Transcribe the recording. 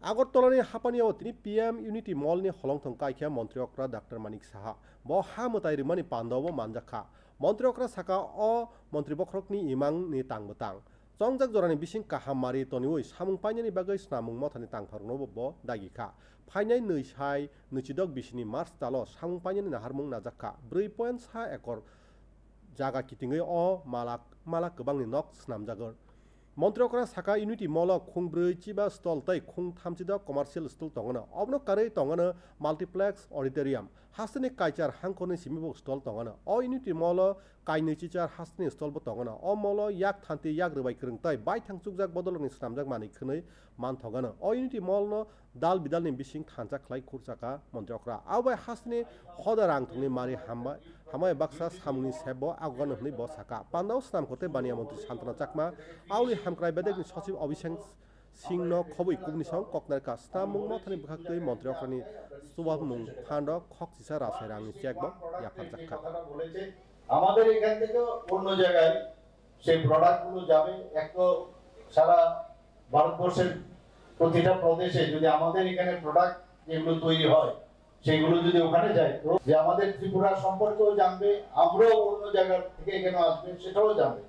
আগরতলাनि हापानियाव तिनि PM unity मॉलनि हलंथं काइखा मंत्री अक्रा doctor Manik Saha ब हामताय रिमानि पान्दाव मानजाखा मंत्री अक्रा साका अ मंत्री बख्रकनि इमांनि तांबतां जंजाक जरानि बिसिं काहामारि तनिउइ सामुं पाइनानि बागै स्नामुं मथानि तांफारनो ब दागिखा फाइनाय नैसाय नैचिदक बिसिनि मार्च तालो सामुं पाइनानि नाहारमुं नाजाखा 4.5 एकर जागा कितिङै अ माला गोबांनि नक स्नामजागोन मंत्री अक्रा साका यूनिटी मॉल खुं 4 स्टल तै खुं 30 कमार्शियल स्टल तंगनो अबनो कारै तंगनो मल्टीप्लेक्स ऑडिटोरियम हास्टनि काइचार हांखोनि सिमिबो स्टल तंगनो अ यूनिटी मॉल काइनै चिचार हास्टनि स्टल बो तंगनो अ मॉल याक थांति याक रबाय खरं तै बाय थांचुकजाक बदलनि स्नामजाक मानि खनै मान थगनो अ यूनिटी मॉल नो दाल बिदालनि बिसिं थांजा खलाय खुरजाका मंत्री अक्रा आबाय हास्टनि हदारां थंनि मारि हामाय बाक्सा सामुनि सेबो आगन हनै ब साका पान्दाव स्नाम करते बानिया मंत्री शांतना चाकमा आवली हामक्राय बेदेकनि सचिव अभिषेक सिंह खबै कुबनि सं ककनारका स्नामुं मथानि बखाक्तै मंत्री अक्रानि सुबामुं फान्ड खकसिसा रासायरांनि चेकबो याफार जाक्का আমাদের এখান থেকে অন্য জায়গায় সেই প্রোডাক্টগুলো যাবে একটা সারা ভারতবর্ষের প্রতিটা প্রদেশে যদি আমাদের এখানে প্রোডাক্ট যেগুলো তৈরি হয় সেগুলো যদি ওখানে যায় যে আমাদের ত্রিপুরা সম্পর্কেও জানবে আমরাও অন্য জায়গা থেকে এখানে আসবে সেটাও জানবে